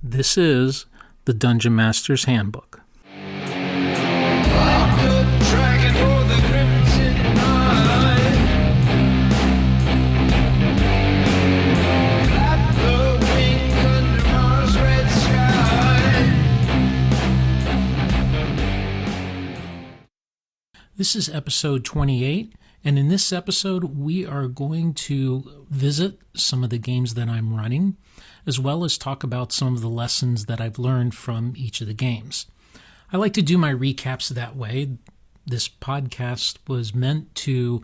This is the Dungeon Master's Handbook. This is episode 28, and in this episode we are going to visit some of the games that I'm running, as well as talk about some of the lessons that I've learned from each of the games. I like to do my recaps that way. This podcast was meant to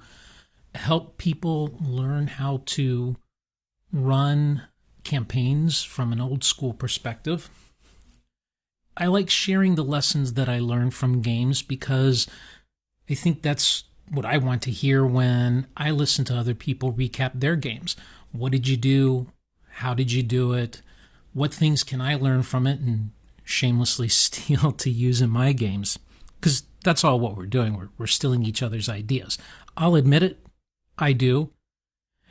help people learn how to run campaigns from an old school perspective. I like sharing the lessons that I learned from games because I think that's what I want to hear when I listen to other people recap their games. What did you do? How did you do it? What things can I learn from it and shamelessly steal to use in my games? Because that's all what we're doing. We're stealing each other's ideas. I'll admit it, I do.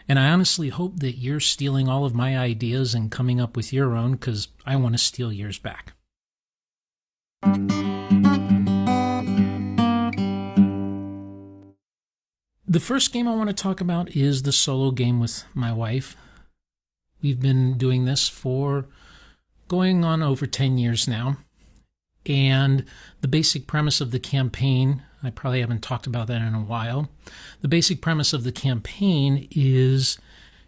And I honestly hope that you're stealing all of my ideas and coming up with your own, because I want to steal yours back. The first game I want to talk about is the solo game with my wife. We've been doing this for going on over 10 years now. And the basic premise of the campaign, I probably haven't talked about that in a while. The basic premise of the campaign is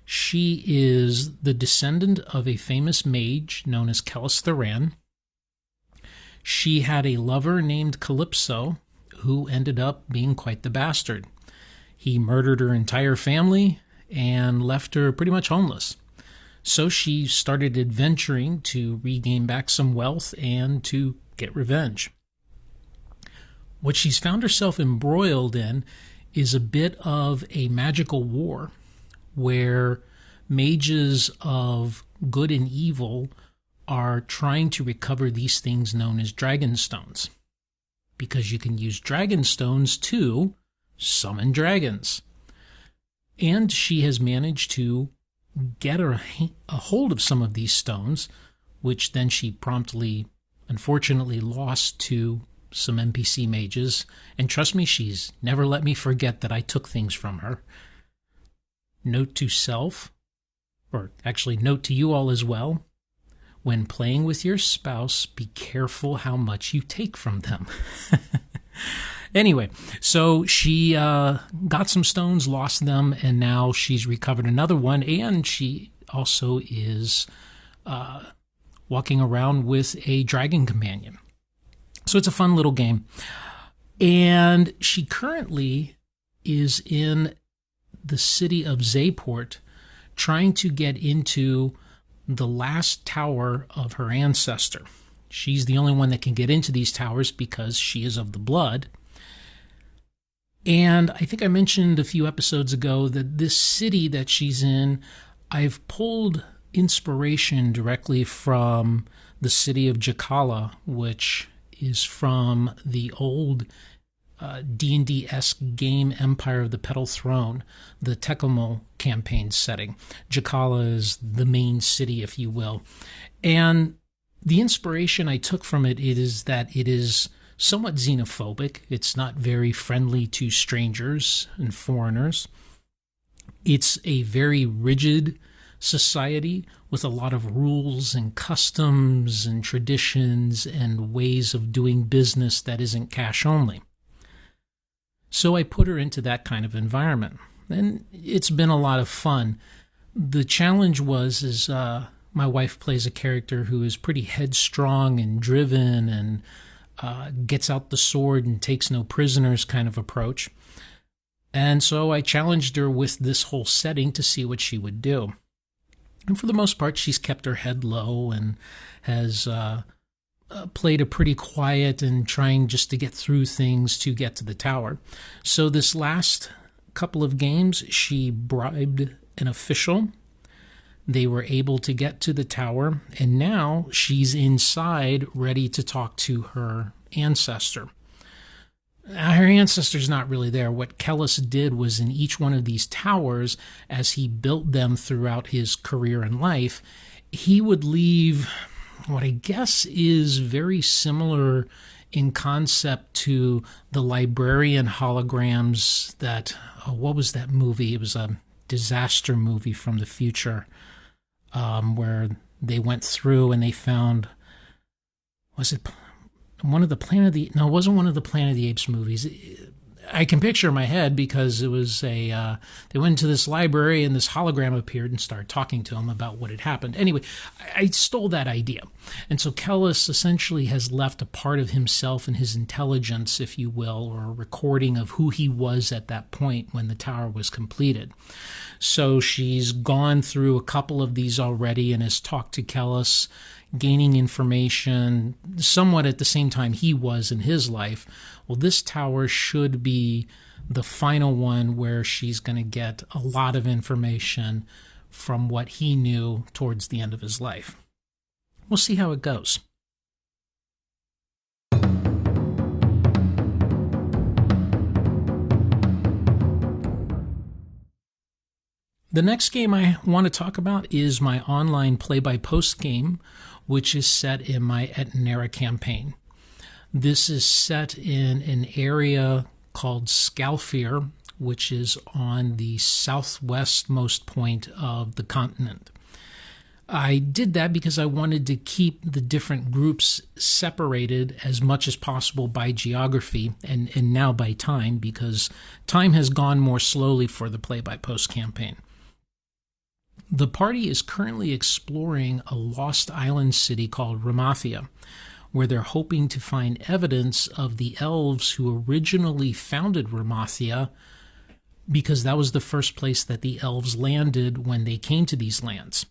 she is the descendant of a famous mage known as Kellis Thuran. She had a lover named Calypso who ended up being quite the bastard. He murdered her entire family and left her pretty much homeless. So she started adventuring to regain back some wealth and to get revenge. What she's found herself embroiled in is a bit of a magical war where mages of good and evil are trying to recover these things known as dragon stones, because you can use dragon stones to summon dragons. And she has managed to get a hold of some of these stones, which then she promptly, unfortunately, lost to some NPC mages. And trust me, she's never let me forget that I took things from her. Note to self, or actually note to you all as well, when playing with your spouse, be careful how much you take from them. Anyway, so she got some stones, lost them, and now she's recovered another one, and she also is walking around with a dragon companion. So it's a fun little game. And she currently is in the city of Zayport trying to get into the last tower of her ancestor. She's the only one that can get into these towers because she is of the blood. And I think I mentioned a few episodes ago that this city that she's in, I've pulled inspiration directly from the city of Jakala, which is from the old D&D-esque game Empire of the Petal Throne, the Tekamul campaign setting. Jakala is the main city, if you will. And the inspiration I took from it is that it is somewhat xenophobic. It's not very friendly to strangers and foreigners. It's a very rigid society with a lot of rules and customs and traditions and ways of doing business that isn't cash only. So I put her into that kind of environment, and it's been a lot of fun. The challenge is my wife plays a character who is pretty headstrong and driven and gets out the sword and takes no prisoners kind of approach. And so I challenged her with this whole setting to see what she would do. And for the most part, she's kept her head low and has played a pretty quiet and trying just to get through things to get to the tower. So this last couple of games, she bribed an official. They were able to get to the tower, and now she's inside ready to talk to her ancestor. Her ancestor's not really there. What Kellis did was in each one of these towers, as he built them throughout his career and life, he would leave what I guess is very similar in concept to the librarian holograms that, what was that movie? It was a disaster movie from the future, where they went through and they found, was it one of the Planet of the, no, it wasn't one of the Planet of the Apes movies. I can picture in my head because it was a, they went into this library and this hologram appeared and started talking to him about what had happened. Anyway, I stole that idea. And so Kellis essentially has left a part of himself and his intelligence, if you will, or a recording of who he was at that point when the tower was completed. So she's gone through a couple of these already and has talked to Kellis, gaining information somewhat at the same time he was in his life. Well, this tower should be the final one where she's going to get a lot of information from what he knew towards the end of his life. We'll see how it goes. The next game I want to talk about is my online play-by-post game, which is set in my Etnera campaign. This is set in an area called Scalfir, which is on the southwestmost point of the continent. I did that because I wanted to keep the different groups separated as much as possible by geography and now by time, because time has gone more slowly for the play-by-post campaign. The party is currently exploring a lost island city called Ramathia, where they're hoping to find evidence of the elves who originally founded Ramathia, because that was the first place that the elves landed when they came to these lands.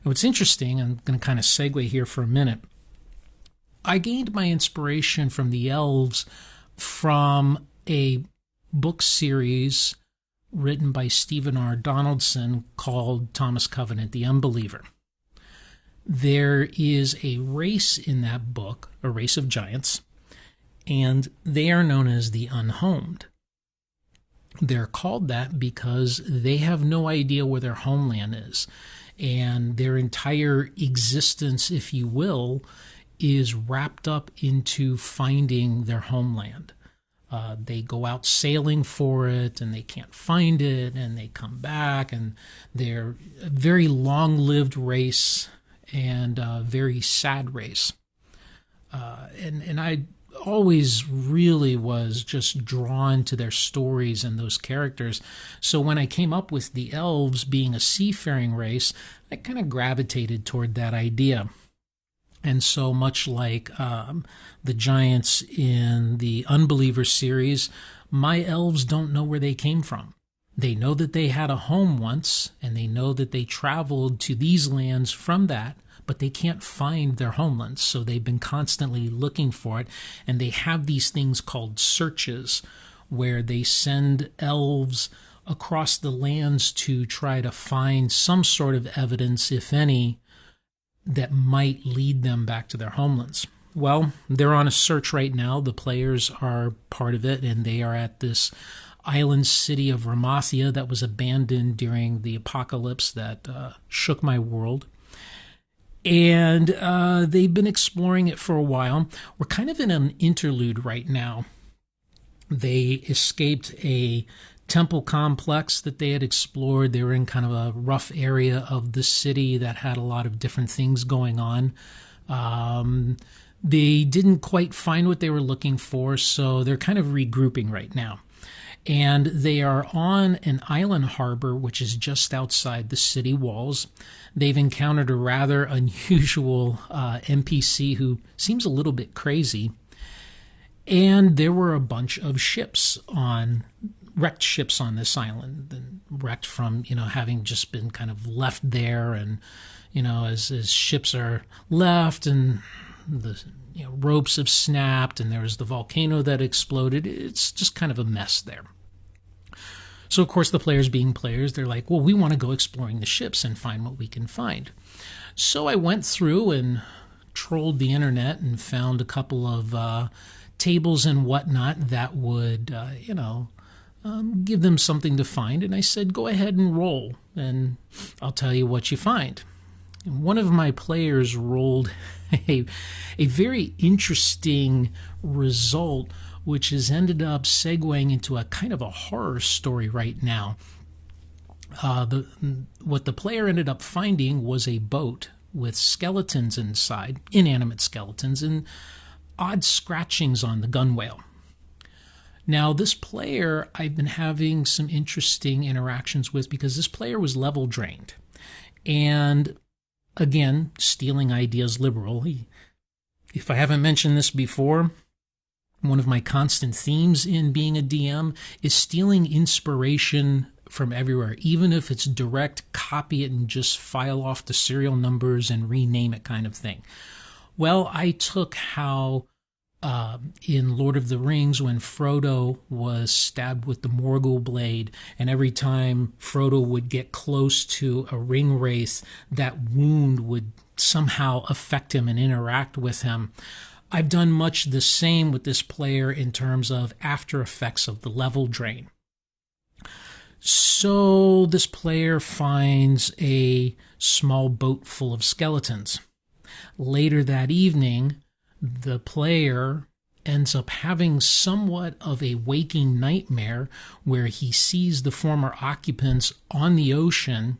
Now, what's interesting, I'm going to kind of segue here for a minute, I gained my inspiration from the elves from a book series written by Stephen R. Donaldson called Thomas Covenant, the Unbeliever. There is a race in that book, a race of giants, and they are known as the Unhomed. They're called that because they have no idea where their homeland is, and their entire existence, if you will, is wrapped up into finding their homeland. They go out sailing for it, and they can't find it, and they come back, and they're a very long-lived race and a very sad race. And I always really was just drawn to their stories and those characters. So when I came up with the elves being a seafaring race, I kind of gravitated toward that idea. And so much like the giants in the Unbeliever series, my elves don't know where they came from. They know that they had a home once, and they know that they traveled to these lands from that, but they can't find their homelands, so they've been constantly looking for it. And they have these things called searches, where they send elves across the lands to try to find some sort of evidence, if any, that might lead them back to their homelands. Well, they're on a search right now. The players are part of it, and they are at this island city of Ramathia that was abandoned during the apocalypse that shook my world. And they've been exploring it for a while. We're kind of in an interlude right now. They escaped a temple complex that they had explored. They were in kind of a rough area of the city that had a lot of different things going on. They didn't quite find what they were looking for, so they're kind of regrouping right now. And they are on an island harbor, which is just outside the city walls. They've encountered a rather unusual NPC who seems a little bit crazy. And there were a bunch of ships wrecked ships on this island, and wrecked from, having just been kind of left there. And, as ships are left and the ropes have snapped and there was the volcano that exploded, it's just kind of a mess there. So, of course, the players being players, they're like, well, we want to go exploring the ships and find what we can find. So I went through and trolled the internet and found a couple of tables and whatnot that would, give them something to find. And I said, go ahead and roll, and I'll tell you what you find. one of my players rolled a, a very interesting result, which has ended up segueing into a kind of a horror story right now. What the player ended up finding was a boat with skeletons inside, inanimate skeletons, and odd scratchings on the gunwale. Now, this player I've been having some interesting interactions with because this player was level drained. And again, stealing ideas liberally. If I haven't mentioned this before, one of my constant themes in being a DM is stealing inspiration from everywhere. Even if it's direct, copy it and just file off the serial numbers and rename it kind of thing. Well, I took how in Lord of the Rings, when Frodo was stabbed with the Morgul blade, and every time Frodo would get close to a ring wraith, that wound would somehow affect him and interact with him. I've done much the same with this player in terms of after effects of the level drain. So this player finds a small boat full of skeletons. Later that evening, the player ends up having somewhat of a waking nightmare where he sees the former occupants on the ocean.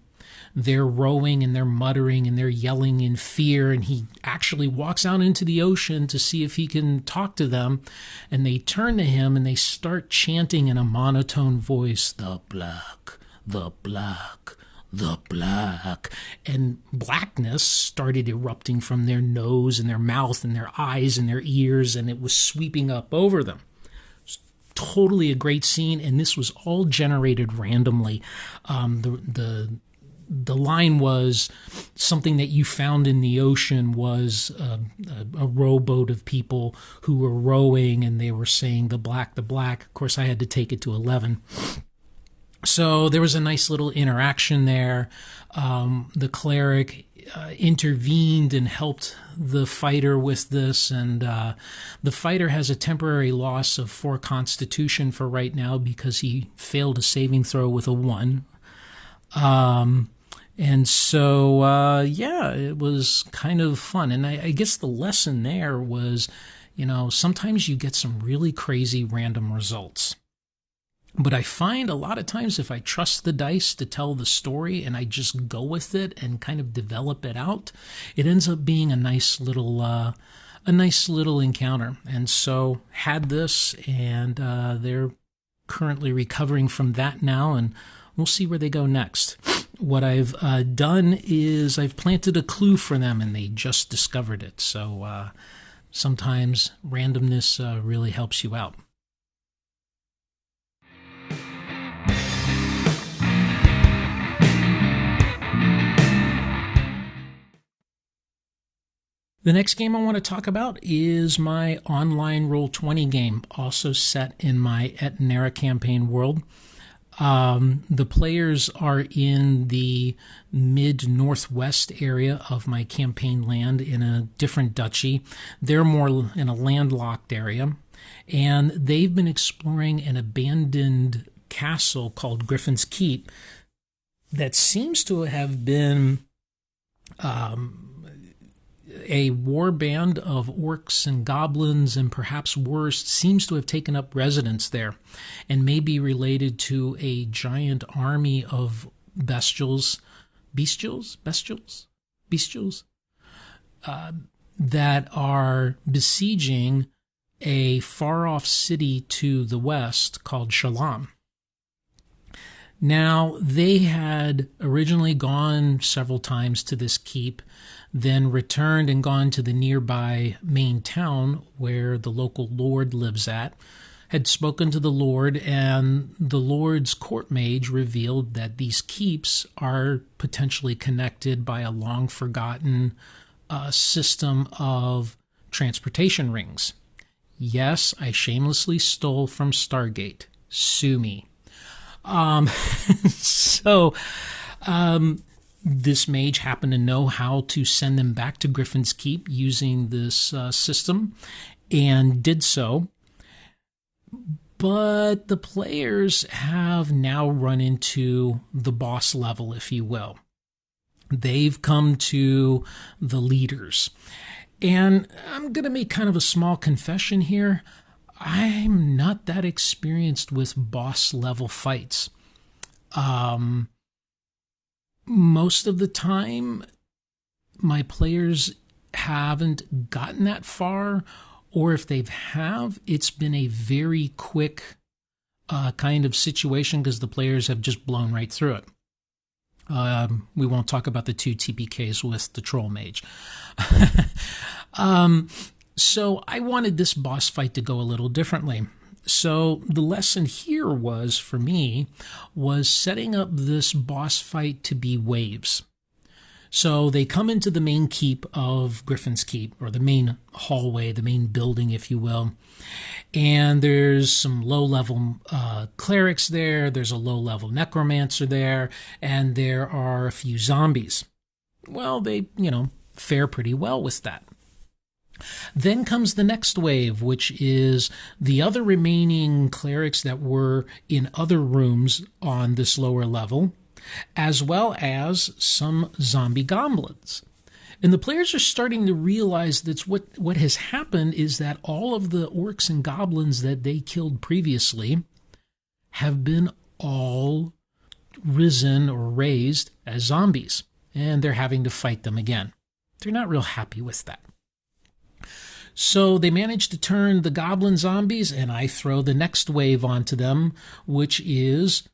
They're rowing and they're muttering and they're yelling in fear, and he actually walks out into the ocean to see if he can talk to them, and they turn to him and they start chanting in a monotone voice, "The black, the black, the black," and blackness started erupting from their nose and their mouth and their eyes and their ears, and it was sweeping up over them. Totally a great scene, and this was all generated randomly. The line was something that you found in the ocean was a rowboat of people who were rowing, and they were saying the black, the black. Of course, I had to take it to 11. So there was a nice little interaction there. The cleric intervened and helped the fighter with this, and the fighter has a temporary loss of 4 constitution for right now because he failed a saving throw with a 1. And so, yeah, it was kind of fun. And I guess the lesson there was, sometimes you get some really crazy random results. But I find a lot of times if I trust the dice to tell the story and I just go with it and kind of develop it out, it ends up being a nice little encounter. And so had this, and they're currently recovering from that now, and we'll see where they go next. What I've done is I've planted a clue for them, and they just discovered it. So sometimes randomness really helps you out. The next game I want to talk about is my online Roll20 game, also set in my Etenera campaign world. The players are in the mid-northwest area of my campaign land in a different duchy. They're more in a landlocked area, and they've been exploring an abandoned castle called Griffin's Keep that seems to have been a war band of orcs and goblins, and perhaps worse, seems to have taken up residence there and may be related to a giant army of bestials that are besieging a far-off city to the west called Shalom. Now, they had originally gone several times to this keep, then returned and gone to the nearby main town where the local lord lives at, had spoken to the lord, and the lord's court mage revealed that these keeps are potentially connected by a long-forgotten system of transportation rings. Yes, I shamelessly stole from Stargate. Sue me. This mage happened to know how to send them back to Griffin's Keep using this system, and did so. But the players have now run into the boss level, if you will. They've come to the leaders. And I'm going to make kind of a small confession here. I'm not that experienced with boss level fights. Most of the time, my players haven't gotten that far, or if they have, it's been a very quick kind of situation because the players have just blown right through it. We won't talk about the 2 TPKs with the Troll Mage. So I wanted this boss fight to go a little differently. So the lesson here was, for me, was setting up this boss fight to be waves. So they come into the main keep of Griffin's Keep, or the main hallway, the main building, if you will. And there's some low-level clerics there. There's a low-level necromancer there. And there are a few zombies. Well, they, fare pretty well with that. Then comes the next wave, which is the other remaining clerics that were in other rooms on this lower level, as well as some zombie goblins. And the players are starting to realize that what has happened is that all of the orcs and goblins that they killed previously have been all risen or raised as zombies, and they're having to fight them again. They're not real happy with that. So they managed to turn the goblin zombies, and I throw the next wave onto them, which is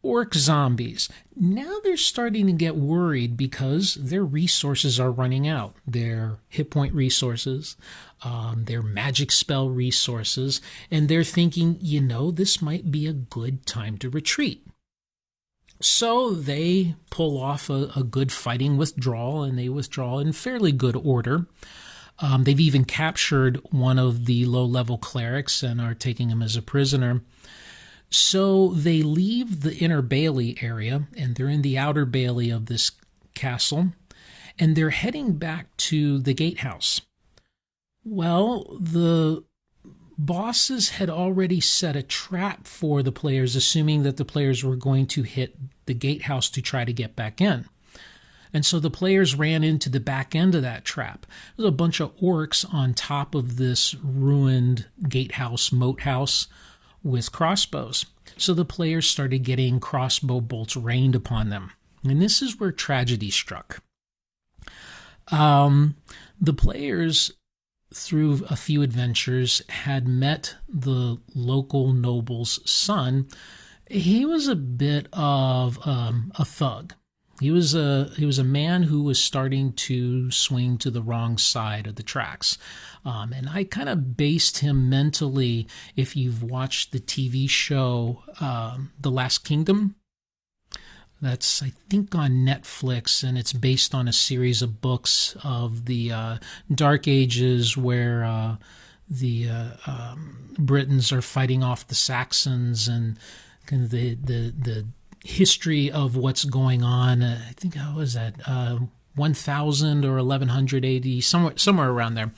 orc zombies. Now they're starting to get worried because their resources are running out. Their hit point resources, their magic spell resources, and they're thinking, this might be a good time to retreat. So they pull off a good fighting withdrawal, and they withdraw in fairly good order. They've even captured one of the low-level clerics and are taking him as a prisoner. So they leave the inner bailey area, and they're in the outer bailey of this castle, and they're heading back to the gatehouse. Well, the bosses had already set a trap for the players, assuming that the players were going to hit the gatehouse to try to get back in. And so the players ran into the back end of that trap. There's a bunch of orcs on top of this ruined gatehouse, moat house, with crossbows. So the players started getting crossbow bolts rained upon them. And this is where tragedy struck. The players, through a few adventures, had met the local noble's son. He was a bit of a thug. He was a man who was starting to swing to the wrong side of the tracks. And I kind of based him mentally, if you've watched the TV show The Last Kingdom. That's, I think, on Netflix, and it's based on a series of books of the Dark Ages where the Britons are fighting off the Saxons, and kind of the history of what's going on. I think, how was that? 1000 or 1100 AD, somewhere around there.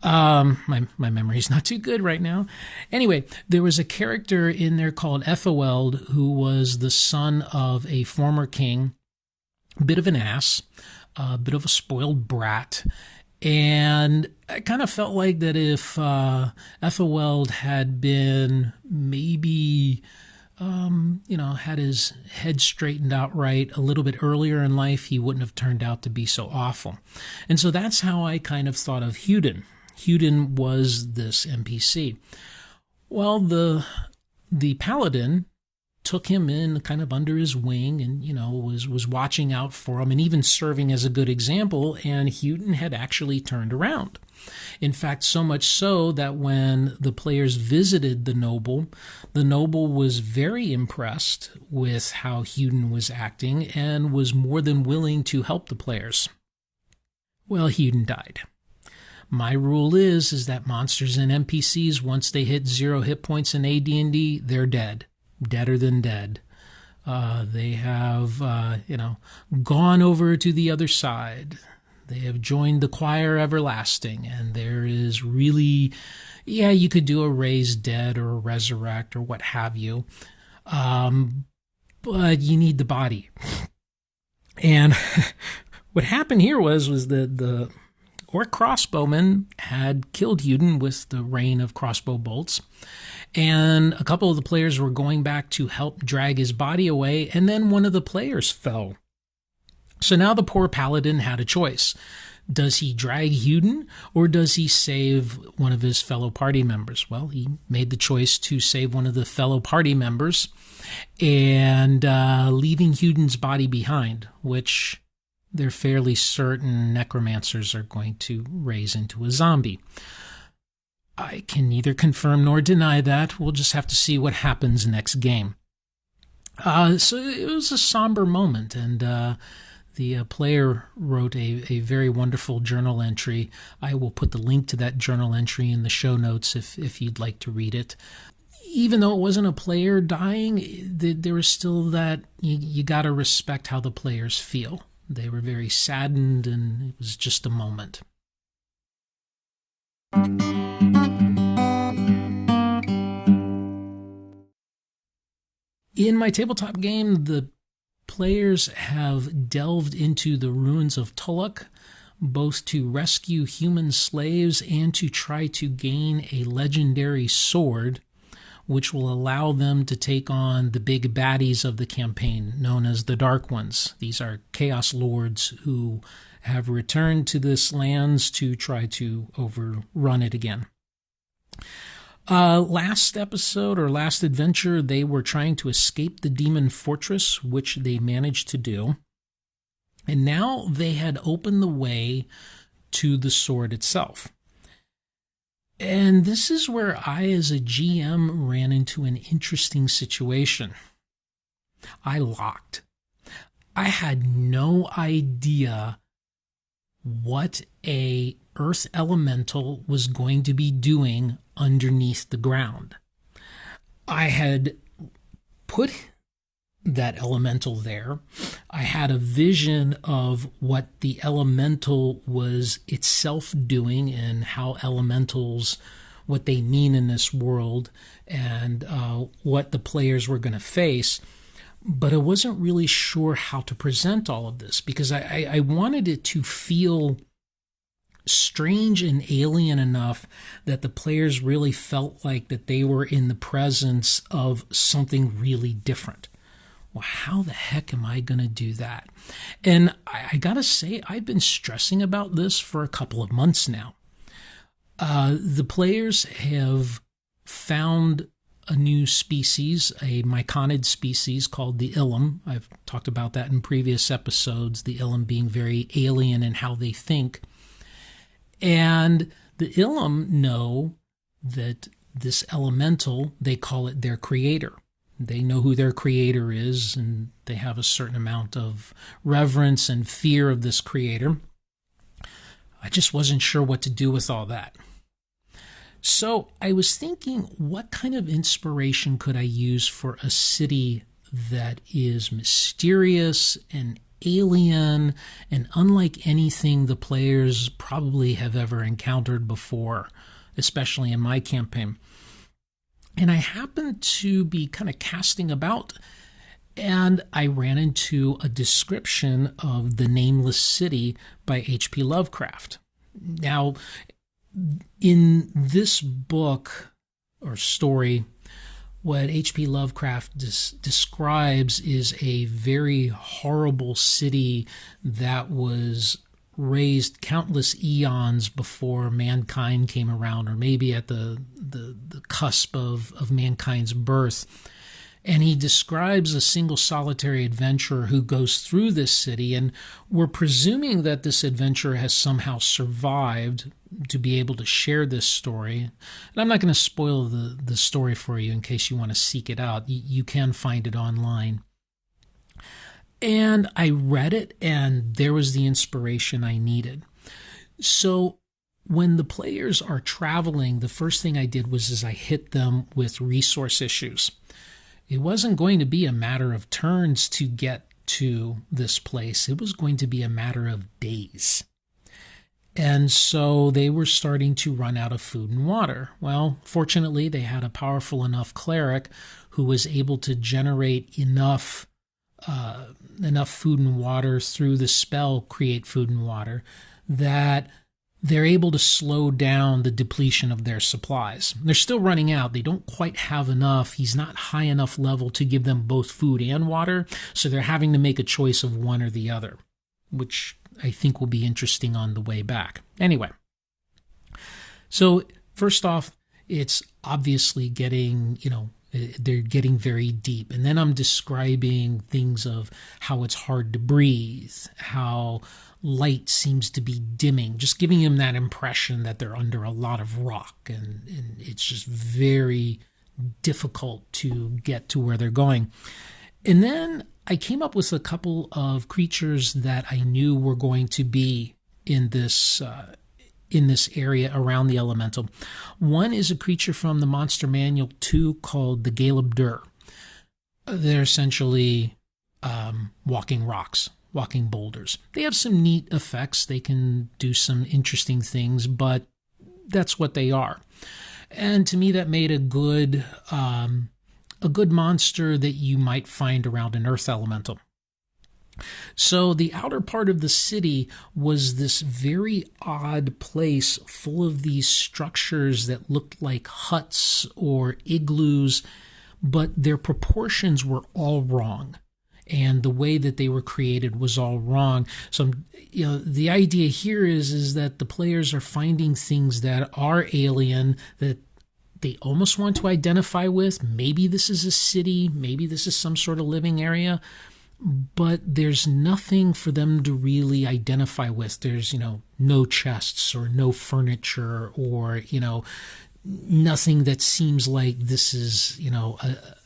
My memory's not too good right now. Anyway, there was a character in there called Ethelwald, who was the son of a former king, a bit of an ass, a bit of a spoiled brat. And I kind of felt like that if Ethelwald had been maybe had his head straightened out right a little bit earlier in life, he wouldn't have turned out to be so awful. And so that's how I kind of thought of Hewden. Hewden was this NPC. Well, the paladin took him in kind of under his wing and, was watching out for him and even serving as a good example, and Hewden had actually turned around. In fact, so much so that when the players visited the noble was very impressed with how Hewden was acting and was more than willing to help the players. Well, Hewden died. My rule is that monsters and NPCs, once they hit 0 hit points in AD&D, they're dead. Deader than dead. They have, gone over to the other side. They have joined the choir everlasting, and there is really, you could do a raise dead or a resurrect or what have you, but you need the body. And what happened here was that the orc crossbowman had killed Huden with the rain of crossbow bolts. And a couple of the players were going back to help drag his body away, and then one of the players fell. So now the poor paladin had a choice. Does he drag Huden, or does he save one of his fellow party members? Well, he made the choice to save one of the fellow party members and leaving Huden's body behind, which they're fairly certain necromancers are going to raise into a zombie. I can neither confirm nor deny that. We'll just have to see what happens next game. So it was a somber moment, and the player wrote a very wonderful journal entry. I will put the link to that journal entry in the show notes if you'd like to read it. Even though it wasn't a player dying, there was still that you got to respect how the players feel. They were very saddened, and it was just a moment. In my tabletop game, the players have delved into the ruins of Tulloch, both to rescue human slaves and to try to gain a legendary sword, which will allow them to take on the big baddies of the campaign, known as the Dark Ones. These are Chaos Lords who have returned to this lands to try to overrun it again. Last episode or last adventure, they were trying to escape the demon fortress, which they managed to do. And now they had opened the way to the sword itself. And this is where I, as a GM, ran into an interesting situation. I locked. I had no idea what a earth elemental was going to be doing underneath the ground. I had put that elemental there. I had a vision of what the elemental was itself doing and how elementals, what they mean in this world, and what the players were going to face. But I wasn't really sure how to present all of this because I wanted it to feel strange and alien enough that the players really felt like that they were in the presence of something really different. Well, how the heck am I going to do that? And I got to say, I've been stressing about this for a couple of months now. The players have found a new species, a myconid species called the Ilum. I've talked about that in previous episodes, the Ilum being very alien in how they think. And the Ilum know that this elemental, they call it their creator. They know who their creator is, and they have a certain amount of reverence and fear of this creator. I just wasn't sure what to do with all that. So I was thinking, what kind of inspiration could I use for a city that is mysterious and alien and unlike anything the players probably have ever encountered before, especially in my campaign? And I happened to be kind of casting about, and I ran into a description of The Nameless City by H.P. Lovecraft. Now, in this book or story, what H.P. Lovecraft describes is a very horrible city that was raised countless eons before mankind came around, or maybe at the cusp of mankind's birth. And he describes a single solitary adventurer who goes through this city, and we're presuming that this adventurer has somehow survived to be able to share this story. And I'm not going to spoil the story for you in case you want to seek it out. You can find it online. And I read it, and there was the inspiration I needed. So when the players are traveling, the first thing I did was I hit them with resource issues. It wasn't going to be a matter of turns to get to this place. It was going to be a matter of days. And so they were starting to run out of food and water. Well, fortunately, they had a powerful enough cleric who was able to generate enough enough food and water through the spell create food and water, that they're able to slow down the depletion of their supplies. They're still running out. They don't quite have enough. He's not high enough level to give them both food and water, so they're having to make a choice of one or the other, which I think will be interesting on the way back. Anyway, so first off, it's obviously getting, they're getting very deep. And then I'm describing things of how it's hard to breathe, how light seems to be dimming, just giving them that impression that they're under a lot of rock, and it's just very difficult to get to where they're going. And then I came up with a couple of creatures that I knew were going to be in this area around the elemental. One is a creature from the Monster Manual 2 called the Galeb Dur. They're essentially walking rocks, walking boulders. They have some neat effects. They can do some interesting things, but that's what they are. And to me, that made a good monster that you might find around an earth elemental. So the outer part of the city was this very odd place full of these structures that looked like huts or igloos, but their proportions were all wrong. And the way that they were created was all wrong. So, the idea here is that the players are finding things that are alien, that they almost want to identify with. Maybe this is a city, maybe this is some sort of living area, but there's nothing for them to really identify with. There's, no chests or no furniture or, nothing that seems like this is,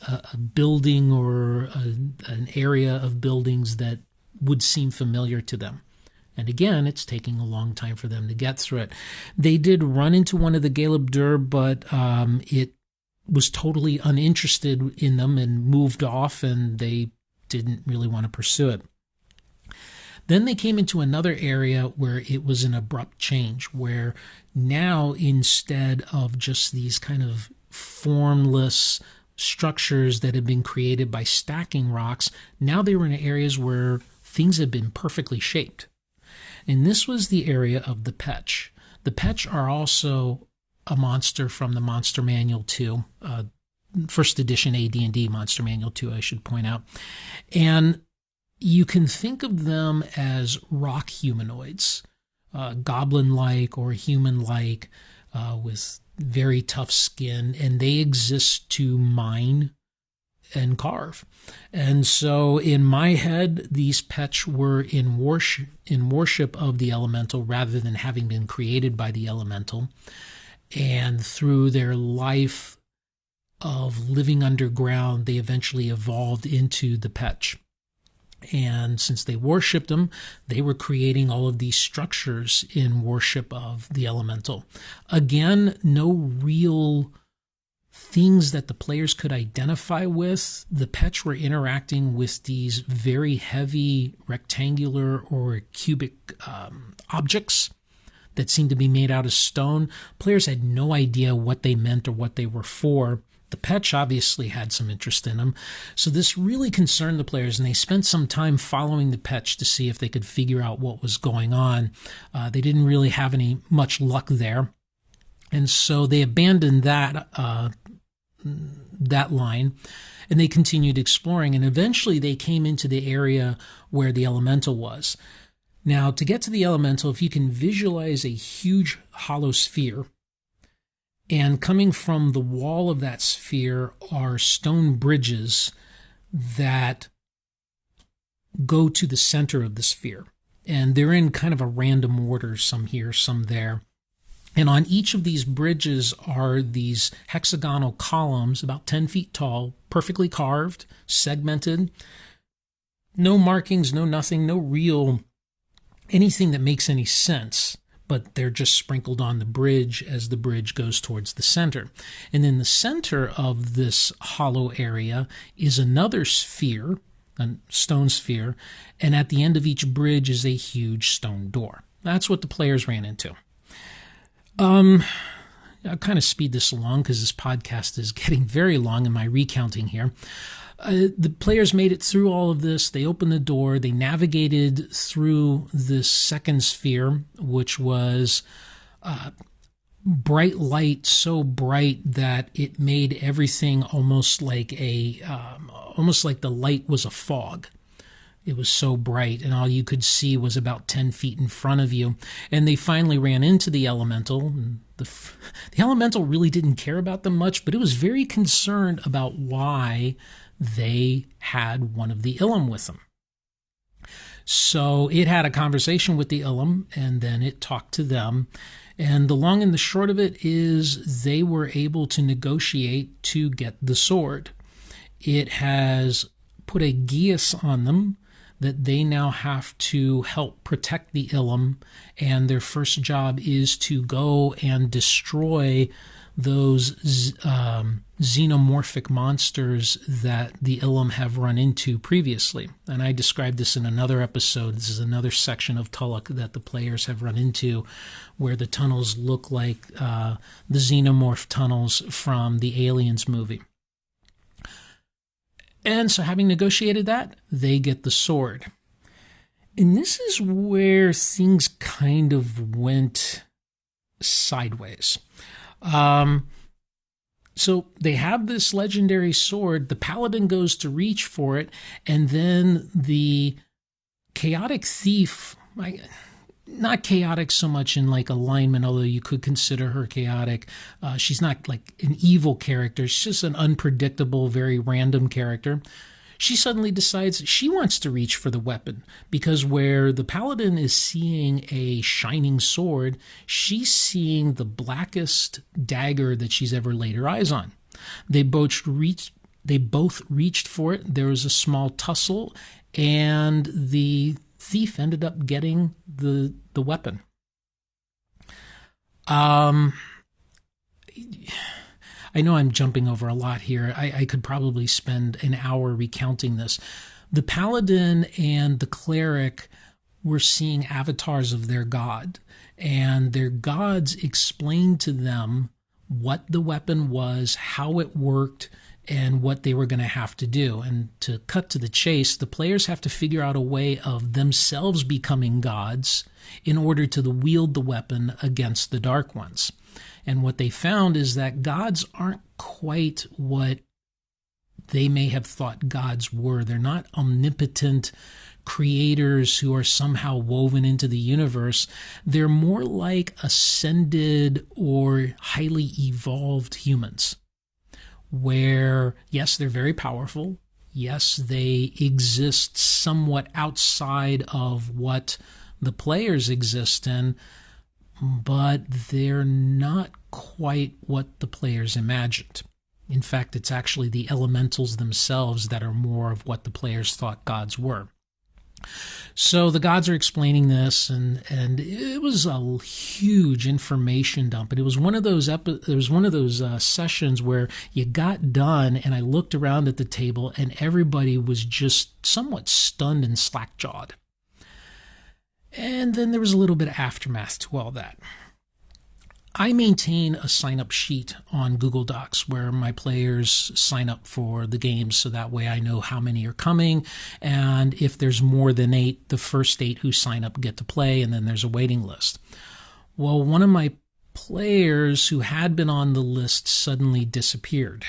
a building or an area of buildings that would seem familiar to them. And again, it's taking a long time for them to get through it. They did run into one of the Galeb Dur, but it was totally uninterested in them and moved off, and they didn't really want to pursue it. Then they came into another area where it was an abrupt change, where now instead of just these kind of formless structures that had been created by stacking rocks, now they were in areas where things had been perfectly shaped. And this was the area of the Petch. The Petch are also a monster from the Monster Manual 2, first edition AD&D Monster Manual 2, I should point out. And you can think of them as rock humanoids, goblin-like or human-like, with very tough skin, and they exist to mine and carve. And so in my head, these Petch were in worship of the elemental rather than having been created by the elemental. And through their life of living underground, they eventually evolved into the Petch. And since they worshipped them, they were creating all of these structures in worship of the elemental. Again, no real things that the players could identify with. The Petch were interacting with these very heavy rectangular or cubic objects that seemed to be made out of stone. Players had no idea what they meant or what they were for. The Petch obviously had some interest in them. So this really concerned the players, and they spent some time following the Petch to see if they could figure out what was going on. They didn't really have much luck there. And so they abandoned that line, and they continued exploring. And eventually they came into the area where the elemental was. Now, to get to the elemental, if you can visualize a huge hollow sphere, and coming from the wall of that sphere are stone bridges that go to the center of the sphere. And they're in kind of a random order, some here, some there. And on each of these bridges are these hexagonal columns, about 10 feet tall, perfectly carved, segmented. No markings, no nothing, no real anything that makes any sense. But they're just sprinkled on the bridge as the bridge goes towards the center. And in the center of this hollow area is another sphere, a stone sphere, and at the end of each bridge is a huge stone door. That's what the players ran into. I'll kind of speed this along because this podcast is getting very long in my recounting here. The players made it through all of this. They opened the door. They navigated through this second sphere, which was bright light, so bright that it made everything almost like the light was a fog. It was so bright, and all you could see was about 10 feet in front of you. And they finally ran into the elemental. The elemental really didn't care about them much, but it was very concerned about why they had one of the Ilum with them. So it had a conversation with the Ilum, and then it talked to them. And the long and the short of it is they were able to negotiate to get the sword. It has put a geas on them that they now have to help protect the Ilum, and their first job is to go and destroy those xenomorphic monsters that the Ilum have run into previously. And I described this in another episode. This is another section of Tulloch that the players have run into, where the tunnels look like the xenomorph tunnels from the Aliens movie. And so having negotiated that, they get the sword. And this is where things kind of went sideways. So they have this legendary sword. The paladin goes to reach for it, and then the chaotic thief, not chaotic so much in like alignment, although you could consider her chaotic. She's not like an evil character. She's just an unpredictable, very random character. She suddenly decides she wants to reach for the weapon, because where the paladin is seeing a shining sword, she's seeing the blackest dagger that she's ever laid her eyes on. They both reached for it. There was a small tussle, and the thief ended up getting the weapon. I know I'm jumping over a lot here. I could probably spend an hour recounting this. The paladin and the cleric were seeing avatars of their god, and their gods explained to them what the weapon was, how it worked, and what they were going to have to do. And to cut to the chase, the players have to figure out a way of themselves becoming gods in order to wield the weapon against the Dark Ones. And what they found is that gods aren't quite what they may have thought gods were. They're not omnipotent creators who are somehow woven into the universe. They're more like ascended or highly evolved humans, where, yes, they're very powerful. Yes, they exist somewhat outside of what the players exist in, but they're not quite what the players imagined. In fact, it's actually the elementals themselves that are more of what the players thought gods were. So the gods are explaining this, and it was a huge information dump. And it was one of those sessions where you got done, and I looked around at the table, and everybody was just somewhat stunned and slack-jawed. And then there was a little bit of aftermath to all that. I maintain a sign-up sheet on Google Docs where my players sign up for the games, so that way I know how many are coming, and if there's more than 8, the first 8 who sign up get to play, and then there's a waiting list. Well, one of my players who had been on the list suddenly disappeared.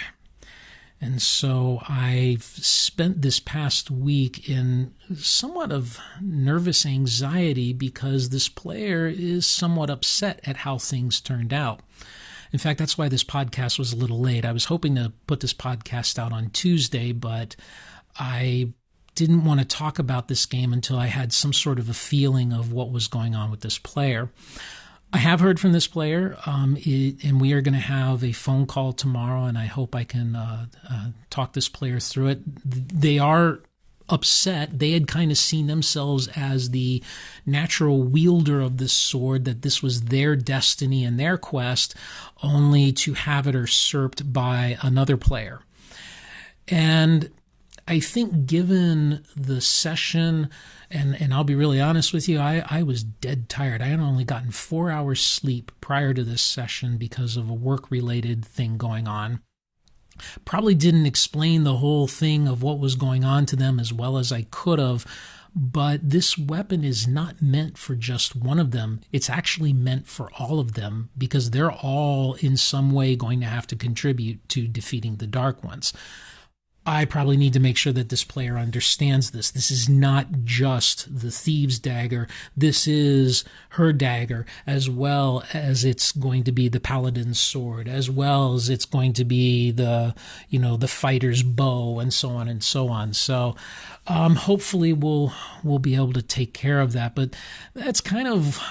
And so I've spent this past week in somewhat of nervous anxiety because this player is somewhat upset at how things turned out. In fact, that's why this podcast was a little late. I was hoping to put this podcast out on Tuesday, but I didn't want to talk about this game until I had some sort of a feeling of what was going on with this player. I have heard from this player, and we are going to have a phone call tomorrow, and I hope I can talk this player through it. They are upset. They had kind of seen themselves as the natural wielder of this sword, that this was their destiny and their quest, only to have it usurped by another player. And I think given the session, and I'll be really honest with you, I was dead tired. I had only gotten 4 hours sleep prior to this session because of a work-related thing going on. Probably didn't explain the whole thing of what was going on to them as well as I could have, but this weapon is not meant for just one of them. It's actually meant for all of them because they're all in some way going to have to contribute to defeating the Dark Ones. I probably need to make sure that this player understands this. This is not just the Thieves' Dagger. This is her dagger, as well as it's going to be the Paladin's sword, as well as it's going to be the fighter's bow, and so on and so on. So hopefully we'll be able to take care of that. But that's kind of...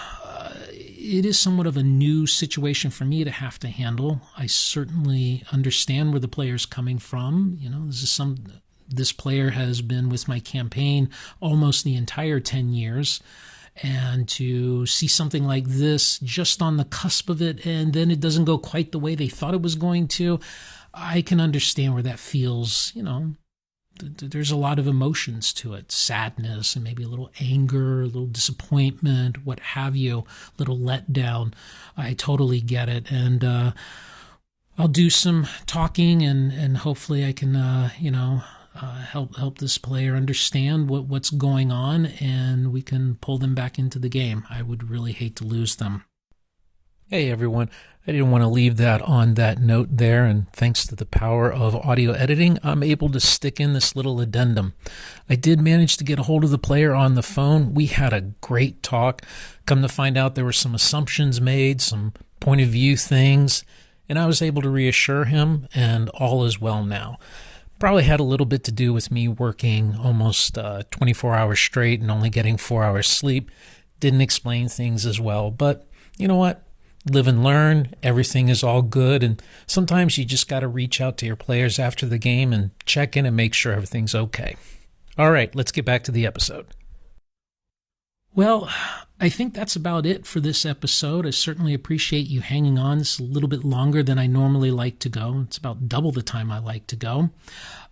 it is somewhat of a new situation for me to have to handle. I certainly understand where the player's coming from. This player has been with my campaign almost the entire 10 years. And to see something like this just on the cusp of it, and then it doesn't go quite the way they thought it was going to, I can understand where that feels, there's a lot of emotions to it, sadness and maybe a little anger, a little disappointment, what have you, a little letdown. I totally get it. And I'll do some talking and hopefully I can, help this player understand what's going on and we can pull them back into the game. I would really hate to lose them. Hey everyone, I didn't want to leave that on that note there, and thanks to the power of audio editing, I'm able to stick in this little addendum. I did manage to get a hold of the player on the phone. We had a great talk. Come to find out there were some assumptions made, some point of view things, and I was able to reassure him, and all is well now. Probably had a little bit to do with me working almost 24 hours straight and only getting 4 hours sleep. Didn't explain things as well, but you know what? Live and learn. Everything is all good, and sometimes you just got to reach out to your players after the game and check in and make sure everything's okay. All right, let's get back to the episode. Well, I think that's about it for this episode. I certainly appreciate you hanging on. It's a little bit longer than I normally like to go. It's about double the time I like to go.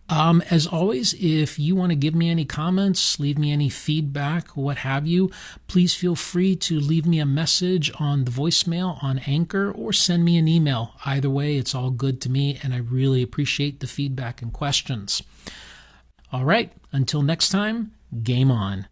As always, if you want to give me any comments, leave me any feedback, what have you, please feel free to leave me a message on the voicemail on Anchor or send me an email. Either way, it's all good to me, and I really appreciate the feedback and questions. All right, until next time, game on.